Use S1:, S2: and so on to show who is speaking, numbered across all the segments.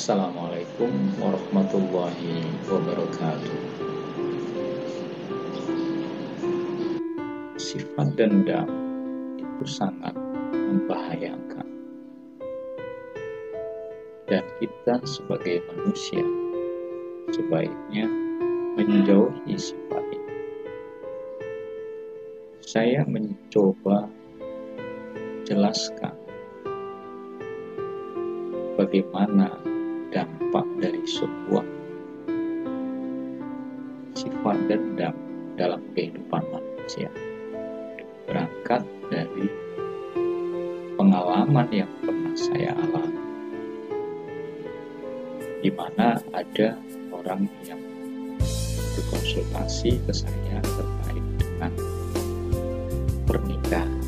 S1: Assalamualaikum warahmatullahi wabarakatuh. Sifat dendam itu sangat membahayakan, dan kita sebagai manusia sebaiknya menjauhi sifat ini. Saya mencoba jelaskan bagaimana dampak dari sebuah sifat dendam dalam kehidupan manusia, berangkat dari pengalaman yang pernah saya alami, di mana ada orang yang berkonsultasi ke saya terkait dengan pernikahan.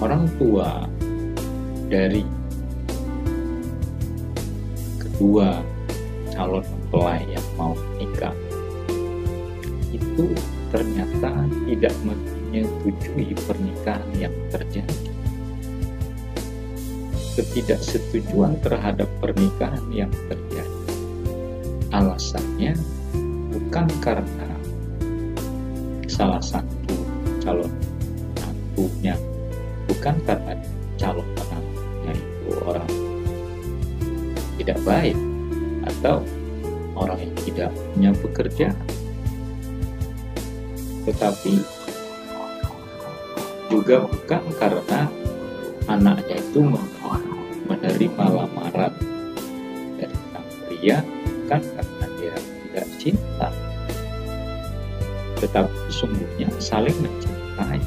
S1: Orang tua dari kedua calon mempelai yang mau menikah itu ternyata tidak menyetujui pernikahan yang terjadi. Ketidaksetujuan terhadap pernikahan yang terjadi, alasannya bukan karena salah satu calon menantunya, bukan karena calon menantunya itu orang tidak baik atau orang yang tidak punya pekerjaan, tetapi juga bukan karena anaknya itu menerima lamaran dari sang pria, bukan karena dia tidak cinta, tetapi sesungguhnya saling mencintai.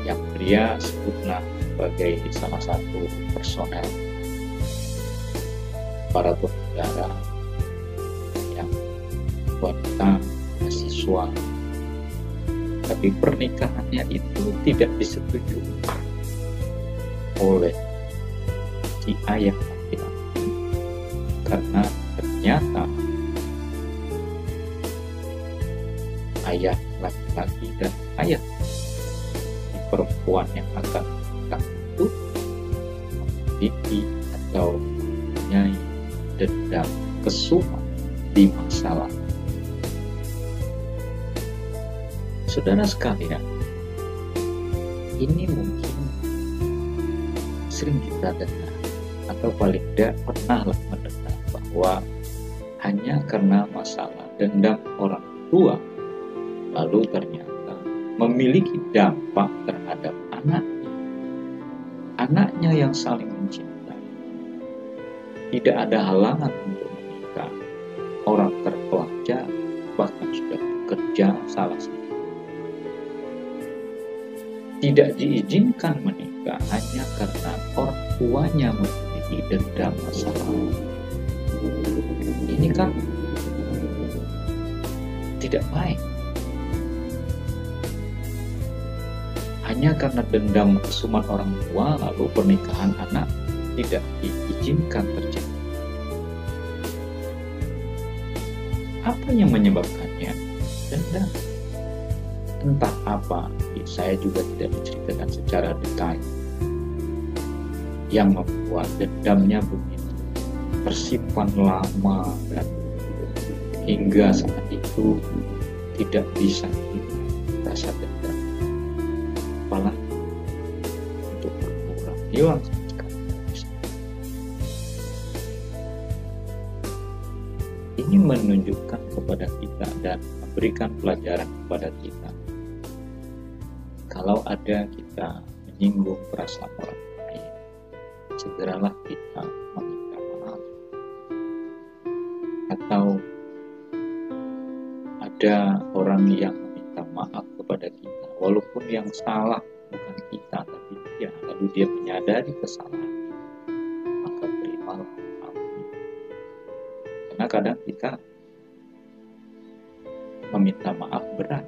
S1: Yang pria sebutlah sebagai salah satu personel para penjara, yang wanita mahasiswa, tapi pernikahannya itu tidak disetujui oleh si ayah laki-laki karena ternyata ayah laki-laki dan ayah si perempuan yang akan menikah itu memiliki atau mempunyai dendam kesumat di masa lalu. Saudara sekalian, ini mungkin sering kita dengar, atau paling tidak pernahlah mendengar, bahwa hanya karena masalah dendam orang tua, lalu ternyata memiliki dampak terhadap anaknya yang saling mencintai. Tidak ada halangan untuk menikah, orang terpelajar, bahkan sudah bekerja, salah satu tidak diizinkan menikah hanya karena orang tuanya memiliki dendam masa lalu. Ini kan tidak baik. Hanya karena dendam kesumat orang tua, lalu pernikahan anak tidak diizinkan terjadi. Apa yang menyebabkannya? Dendam. Entah apa, saya juga tidak menceritakan secara detail yang membuat dendamnya begitu tersimpan lama dan hingga saat itu tidak bisa rasa dendam, apalagi untuk berkurang, hilang sekali. Ini menunjukkan kepada kita dan memberikan pelajaran kepada kita, kalau ada kita menyinggung perasaan orang lain, segeralah kita meminta maaf. Atau ada orang yang meminta maaf kepada kita, walaupun yang salah bukan kita, tapi dia, lalu dia menyadari kesalahan, maka terimalah maaf. Karena kadang kita meminta maaf berat,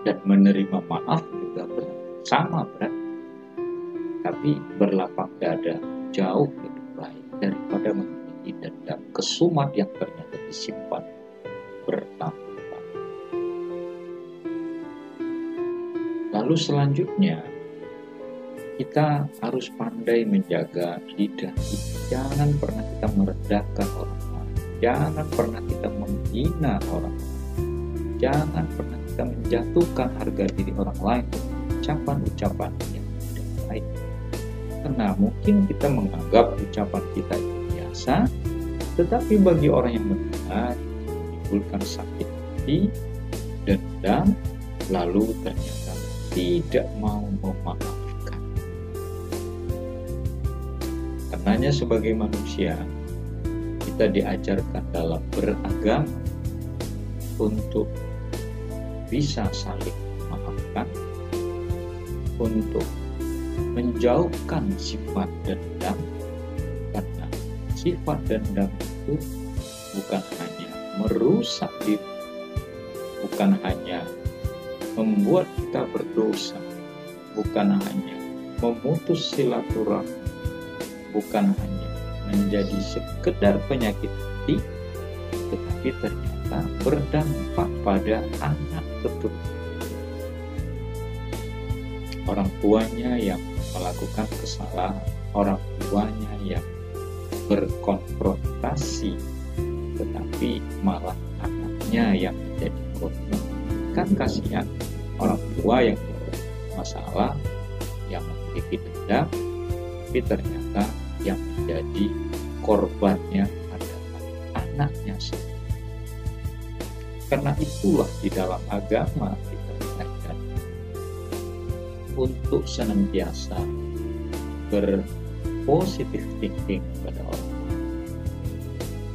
S1: dan menerima maaf juga berat, sama berat, tapi berlapang dada jauh lebih baik daripada memiliki dendam kesumat yang ternyata disimpan bertahun-tahun. Lalu selanjutnya kita harus pandai menjaga lidah kita. Jangan pernah kita merendahkan orang lain. Jangan pernah kita menghina orang lain. Jangan pernah kita menjatuhkan harga diri orang lain dengan ucapan-ucapan yang tidak baik. Karena mungkin kita menganggap ucapan kita itu biasa, tetapi bagi orang yang mendengar menimbulkan sakit hati, dendam, lalu ternyata tidak mau memaafkan. Karenanya sebagai manusia, kita diajarkan dalam beragama untuk bisa saling memaafkan, untuk menjauhkan sifat dendam, karena sifat dendam itu bukan hanya merusak diri, bukan hanya membuat kita berdosa, bukan hanya memutus silaturahmi, bukan hanya menjadi sekedar penyakit hati, tetapi ternyata berdampak pada anak keturunan. Orang tuanya yang melakukan kesalahan, orang tuanya yang berkonfrontasi, tetapi malah anaknya yang menjadi korban. Kan kasihan orang tua yang bermasalah, yang memiliki dendam, tapi ternyata yang menjadi korbannya adalah anaknya sendiri. Karena itulah di dalam agama kita diajarkan untuk senantiasa berpositif thinking pada orang lain,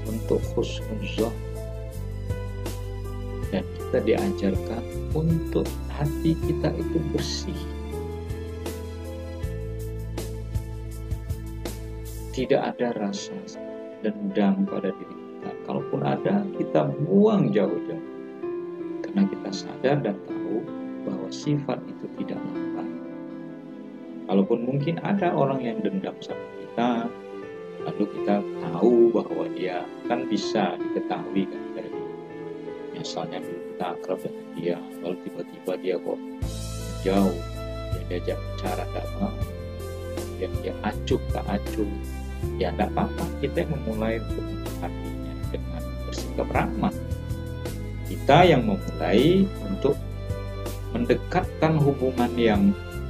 S1: untuk husnuzon, dan kita diajarkan untuk hati kita itu bersih. Tidak ada rasa dendam pada diri kita. Kalaupun ada, kita buang jauh-jauh. Karena kita sadar dan tahu bahwa sifat itu tidaklah baik. Kalaupun mungkin ada orang yang dendam sama kita, lalu kita tahu bahwa dia kan bisa diketahui kan dari misalnya dulu kita akrab dengan dia, lalu tiba-tiba dia kok jauh, dia diajak bicara gak mau, dia acuh tak acuh, ya tidak apa-apa, kita yang memulai untuk mendekatinya dengan bersikap ramah. Kita yang memulai untuk mendekatkan hubungan yang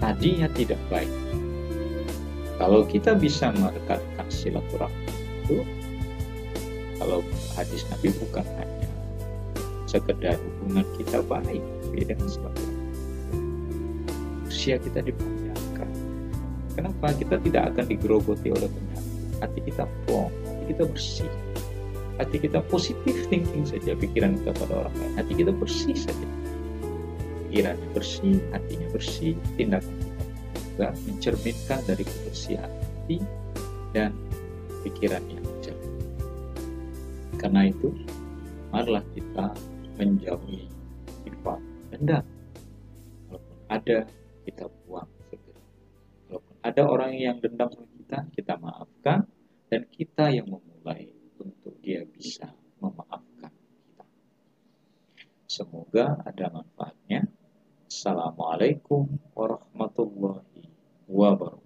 S1: tadinya tidak baik. Kalau kita bisa mendekatkan silaturahmi itu, kalau hadis Nabi bukan hanya sekedar hubungan kita baik dengan silaturahmi, usia kita dipanjangkan. Kenapa? Kita tidak akan digerogoti oleh penyakit. Hati kita plong, hati kita bersih, hati kita positif thinking saja, pikiran kita pada orang lain, hati kita bersih saja, pikirannya bersih, hatinya bersih, tindakan kita juga mencerminkan dari kebersihan hati dan pikiran yang jernih. Karena itu, marilah kita menjauhi sifat dendam. Walaupun ada, kita buang segera. Walaupun ada orang yang dendam sama kita maafkan, dan kita yang memulai untuk dia bisa memaafkan kita. Semoga ada manfaatnya. Assalamualaikum warahmatullahi wabarakatuh.